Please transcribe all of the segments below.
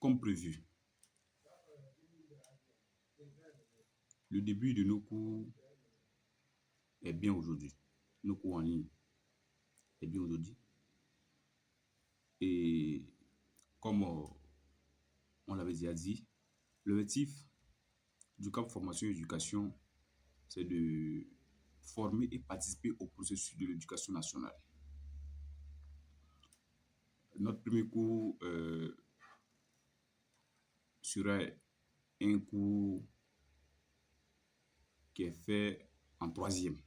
Comme prévu, le début de nos cours est bien aujourd'hui. Nos cours en ligne est bien aujourd'hui. Et comme on l'avait déjà dit, l'objectif du CAP Formation et Éducation, c'est de former et participer au processus de l'éducation nationale. Notre premier cours sera un cours qui est fait en troisième.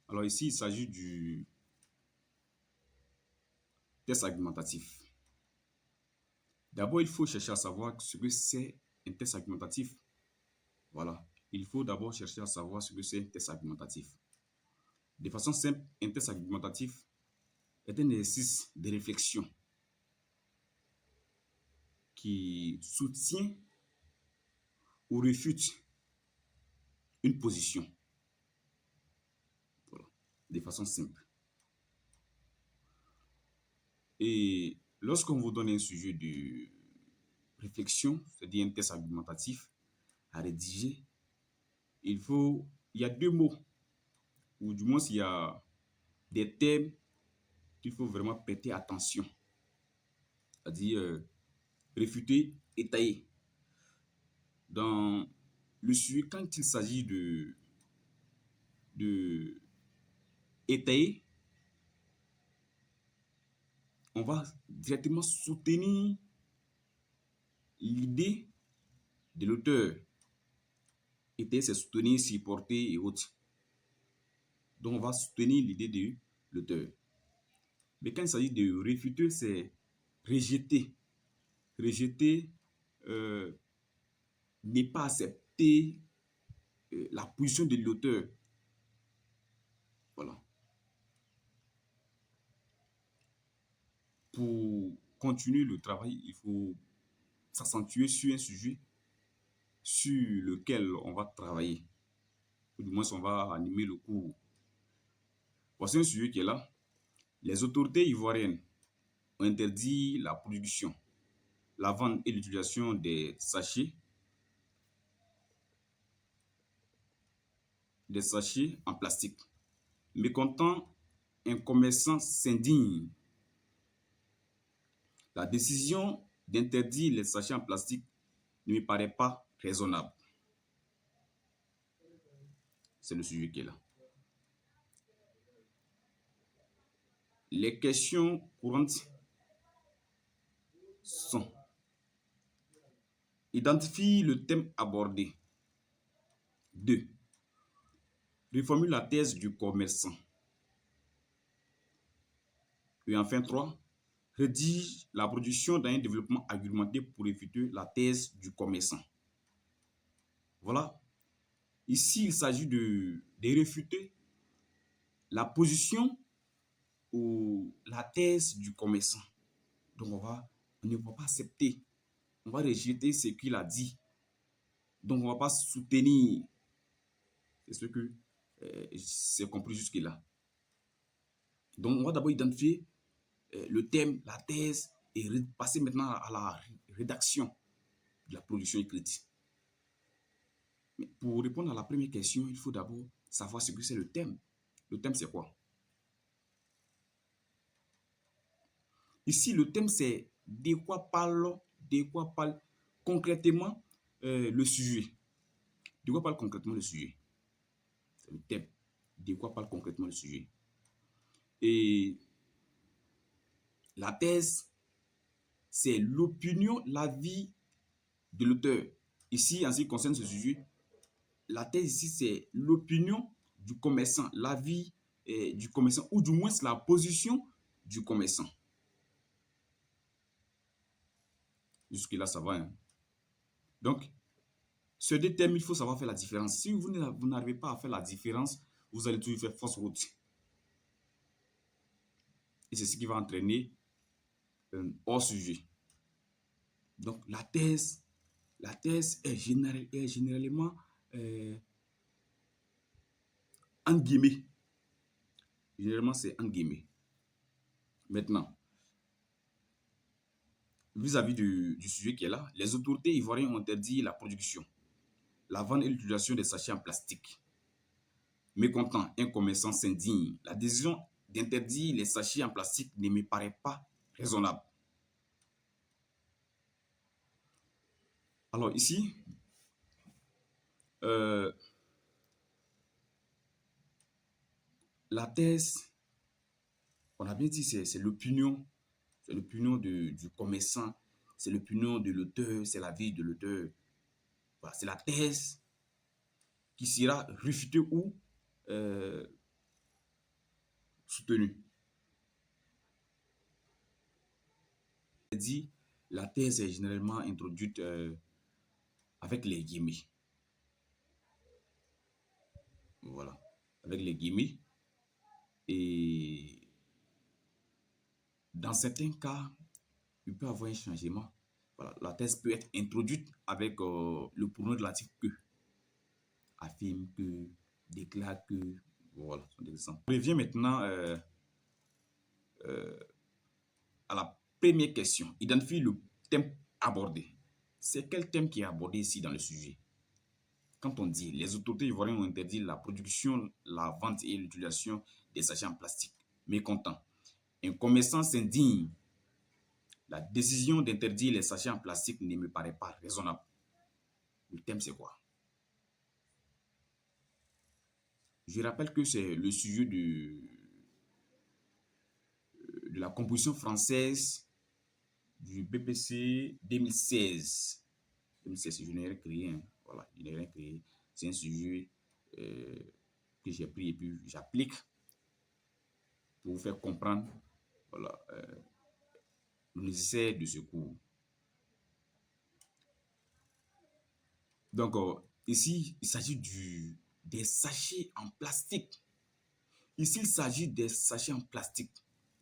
Alors ici, il s'agit du test argumentatif. D'abord, il faut chercher à savoir ce que c'est un test argumentatif. Voilà. Il faut d'abord chercher à savoir ce que c'est un test argumentatif. De façon simple, un test argumentatif est un exercice de réflexion qui soutient ou réfute une position. Voilà. De façon simple. Et lorsqu'on vous donne un sujet de réflexion, c'est-à-dire un test argumentatif à rédiger, il y a deux mots, ou du moins il y a des thèmes qu'il faut vraiment prêter attention. C'est-à-dire réfuter, étayer. Dans le sujet, quand il s'agit de étayer, on va directement soutenir l'idée de l'auteur. Étayer, c'est soutenir, supporter et autres. Donc, on va soutenir l'idée de l'auteur. Mais quand il s'agit de réfuter, c'est rejeter. Rejeter, n'est pas accepter la position de l'auteur. Voilà. Pour continuer le travail, il faut s'accentuer sur un sujet sur lequel on va travailler. Ou du moins, on va animer le cours. Voici un sujet qui est là. Les autorités ivoiriennes ont interdit la production, la vente et l'utilisation des sachets en plastique. Mécontent, un commerçant s'indigne. La décision d'interdire les sachets en plastique ne me paraît pas raisonnable. C'est le sujet qui est là. Les questions courantes sont: identifie le thème abordé. 2. Reformule la thèse du commerçant. Et enfin 3. Rédige la production dans un développement argumenté pour réfuter la thèse du commerçant. Voilà. Ici, il s'agit de réfuter la position ou la thèse du commerçant. Donc, on ne va pas accepter. On va rejeter ce qu'il a dit. Donc, on ne va pas soutenir. C'est ce que c'est compris jusque-là. Donc, on va d'abord identifier le thème, la thèse, et passer maintenant à la rédaction de la production écrite. Mais pour répondre à la première question, il faut d'abord savoir ce que c'est le thème. Le thème, c'est quoi? Ici, le thème, c'est de quoi parle concrètement le sujet. De quoi parle concrètement le sujet? C'est le thème. De quoi parle concrètement le sujet? Et la thèse, c'est l'opinion, l'avis de l'auteur. Ici, en ce qui concerne ce sujet, la thèse ici, c'est l'opinion du commerçant, l'avis du commerçant, ou du moins c'est la position du commerçant. Jusque-là, ça va. Hein? Donc, ce deux thèmes, il faut savoir faire la différence. Si vous n'arrivez pas à faire la différence, vous allez toujours faire fausse route. Et c'est ce qui va entraîner hors sujet. Donc, la thèse est généralement en guillemets. Généralement, c'est en guillemets. Maintenant, vis-à-vis du sujet qui est là, les autorités ivoiriennes ont interdit la production, la vente et l'utilisation des sachets en plastique. Mécontent, un commerçant s'indigne. La décision d'interdire les sachets en plastique ne me paraît pas raisonnable. Alors ici, la thèse, on a bien dit, c'est l'opinion. C'est l'opinion du commerçant, c'est l'opinion de l'auteur, c'est la vie de l'auteur. Voilà, c'est la thèse qui sera réfutée ou soutenue. Dit, la thèse est généralement introduite avec les guillemets. Voilà, avec les guillemets. Et dans certains cas, il peut y avoir un changement. Voilà, la thèse peut être introduite avec le pronom relatif que. Affirme que, déclare que. Voilà, c'est un exemple. On revient maintenant à la première question. Identifie le thème abordé. C'est quel thème qui est abordé ici dans le sujet? Quand on dit les autorités ivoiriennes ont interdit la production, la vente et l'utilisation des sachets en plastique. Mécontent. Un commerçant s'indigne. La décision d'interdire les sachets en plastique ne me paraît pas raisonnable. Le thème, c'est quoi? Je rappelle que c'est le sujet de la composition française du BPC 2016. 2016, je n'ai rien créé. Hein. Voilà, je n'ai rien créé. C'est un sujet que j'ai pris et puis j'applique pour vous faire comprendre voilà, le nécessaire de ce cours. Donc, ici, il s'agit des sachets en plastique. Ici, il s'agit des sachets en plastique.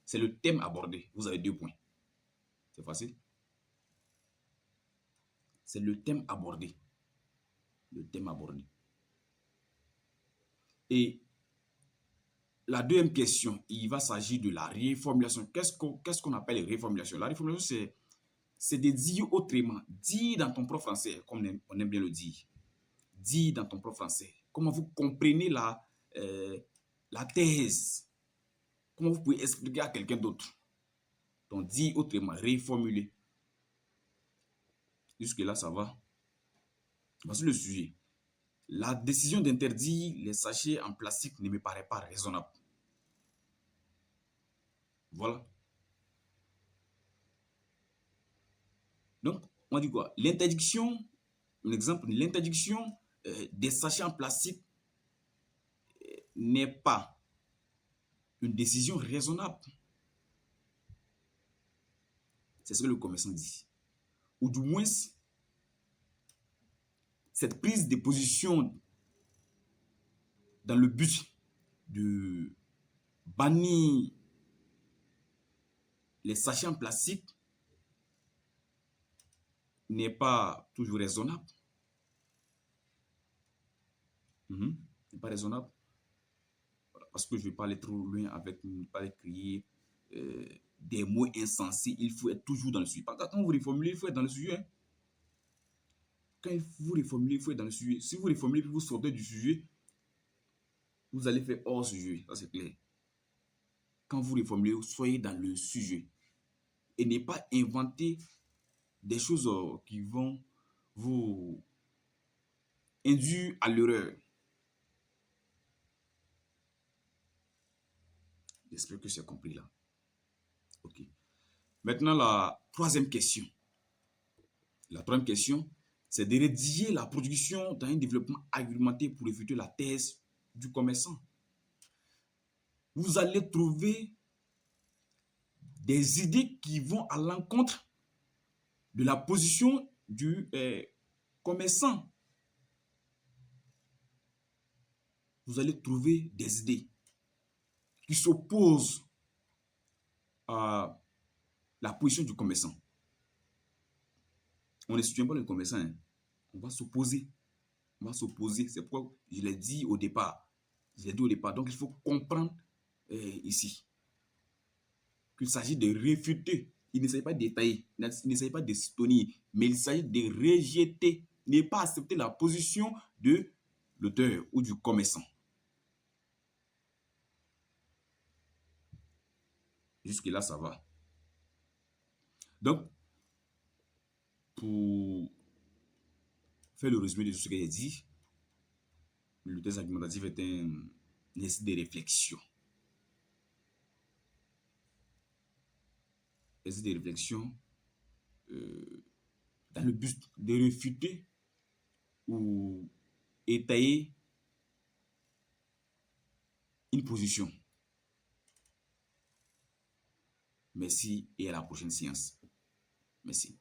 C'est le thème abordé. Vous avez 2 points. C'est facile. C'est le thème abordé. Le thème abordé. Et la deuxième question, il va s'agir de la réformulation. Qu'est-ce qu'on appelle réformulation? La réformulation, c'est de dire autrement. Dis dans ton propre français, comme on aime bien le dire. Dis dans ton propre français. Comment vous comprenez la thèse? Comment vous pouvez expliquer à quelqu'un d'autre? Donc, dis autrement, réformuler. Jusque-là, ça va. Voici le sujet. La décision d'interdire les sachets en plastique ne me paraît pas raisonnable. Voilà. Donc, on dit quoi? L'interdiction, un exemple, l'interdiction des sachets en plastique n'est pas une décision raisonnable. C'est ce que le commerçant dit. Ou du moins, cette prise de position dans le but de bannir les sachets en plastique n'est pas toujours raisonnable. N'est pas raisonnable. Parce que je ne vais pas aller trop loin avec ne pas crier des mots insensés. Il faut être toujours dans le sujet. Quand vous reformulez, il faut être dans le sujet. Hein. Quand vous reformulez, il faut être dans le sujet. Si vous reformulez et vous sortez du sujet, vous allez faire hors sujet. Ça, c'est clair. Quand vous reformulez, soyez dans le sujet. Et ne pas inventer des choses qui vont vous induire à l'erreur. J'espère que c'est compris là. Ok. Maintenant, la troisième question. La troisième question, c'est de rédiger la production dans un développement argumenté pour réfuter la thèse du commerçant. Vous allez trouver des idées qui vont à l'encontre de la position du commerçant. Vous allez trouver des idées qui s'opposent à la position du commerçant. On ne soutient pas le commerçant. Hein. On va s'opposer. On va s'opposer. C'est pourquoi je l'ai dit au départ. Donc, il faut comprendre ici qu'il s'agit de réfuter il ne s'agit pas d'étayer, il ne s'agit pas de s'étonner, mais il s'agit de rejeter, ne pas accepter la position de l'auteur ou du commerçant. Jusque-là, ça va. Donc, pour faire le résumé de tout ce que j'ai dit, le test argumentatif est un exercice de réflexion. Exercice de réflexion dans le but de réfuter ou étayer une position. Merci et à la prochaine séance. Merci.